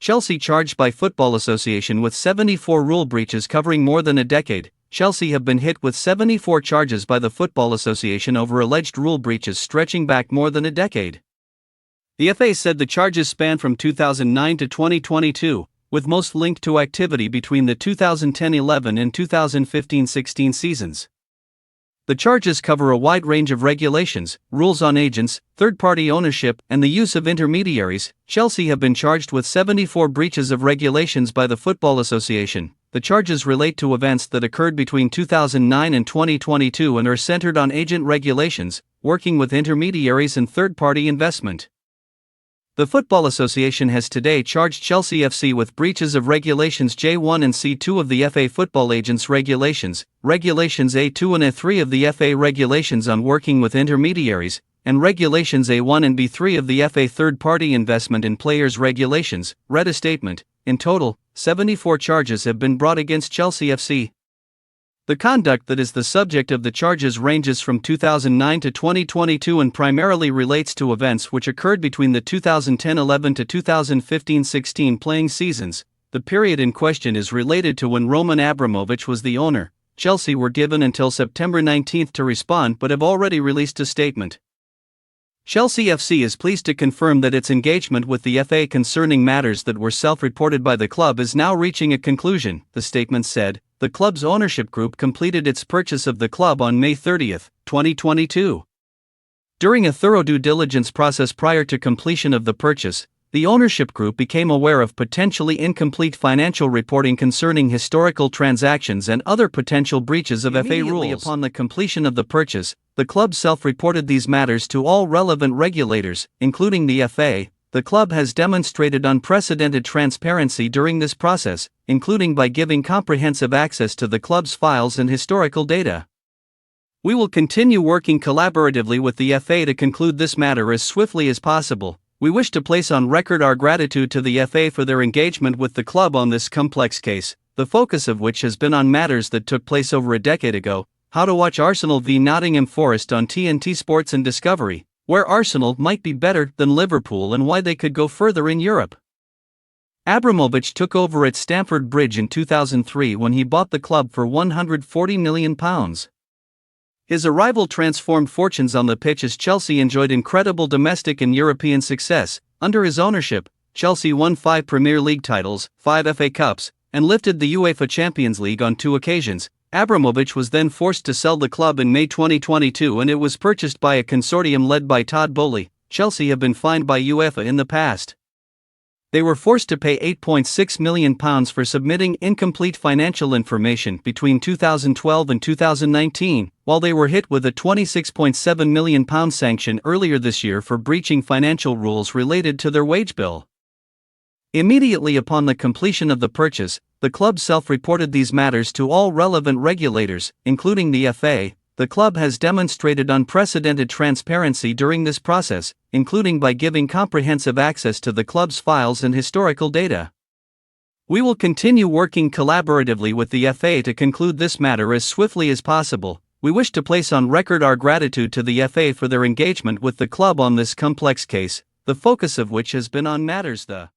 Chelsea charged by Football Association with 74 rule breaches covering more than a decade. Chelsea have been hit with 74 charges by the Football Association over alleged rule breaches stretching back more than a decade. The FA said the charges span from 2009 to 2022, with most linked to activity between the 2010-11 and 2015-16 seasons. The charges cover a wide range of regulations, rules on agents, third-party ownership, and the use of intermediaries. Chelsea have been charged with 74 breaches of regulations by the Football Association. The charges relate to events that occurred between 2009 and 2022 and are centered on agent regulations, working with intermediaries and third-party investment. The Football Association has today charged Chelsea FC with breaches of Regulations J1 and C2 of the FA Football Agents Regulations, Regulations A2 and A3 of the FA Regulations on Working with Intermediaries, and Regulations A1 and B3 of the FA Third-Party Investment in Players Regulations, read a statement. In total, 74 charges have been brought against Chelsea FC. The conduct that is the subject of the charges ranges from 2009 to 2022 and primarily relates to events which occurred between the 2010-11 to 2015-16 playing seasons. The period in question is related to when Roman Abramovich was the owner. Chelsea were given until September 19 to respond but have already released a statement. Chelsea FC is pleased to confirm that its engagement with the FA concerning matters that were self-reported by the club is now reaching a conclusion, the statement said. The club's ownership group completed its purchase of the club on May 30, 2022. During a thorough due diligence process prior to completion of the purchase, the ownership group became aware of potentially incomplete financial reporting concerning historical transactions and other potential breaches of FA rules. Upon the completion of the purchase, the club self-reported these matters to all relevant regulators, including the FA. The club has demonstrated unprecedented transparency during this process, including by giving comprehensive access to the club's files and historical data. We will continue working collaboratively with the FA to conclude this matter as swiftly as possible. We wish to place on record our gratitude to the FA for their engagement with the club on this complex case, the focus of which has been on matters that took place over a decade ago. How to watch Arsenal v Nottingham Forest on TNT Sports and Discovery, where Arsenal might be better than Liverpool and why they could go further in Europe. Abramovich took over at Stamford Bridge in 2003 when he bought the club for £140 million. His arrival transformed fortunes on the pitch as Chelsea enjoyed incredible domestic and European success. Under his ownership, Chelsea won 5 Premier League titles, 5 FA Cups, and lifted the UEFA Champions League on 2 occasions. Abramovich was then forced to sell the club in May 2022 and it was purchased by a consortium led by Todd Boehly. Chelsea have been fined by UEFA in the past. They were forced to pay £8.6 million for submitting incomplete financial information between 2012 and 2019, while they were hit with a £26.7 million sanction earlier this year for breaching financial rules related to their wage bill. Immediately upon the completion of the purchase, the club self-reported these matters to all relevant regulators, including the FA. The club has demonstrated unprecedented transparency during this process, including by giving comprehensive access to the club's files and historical data. We will continue working collaboratively with the FA to conclude this matter as swiftly as possible. We wish to place on record our gratitude to the FA for their engagement with the club on this complex case, the focus of which has been on matters that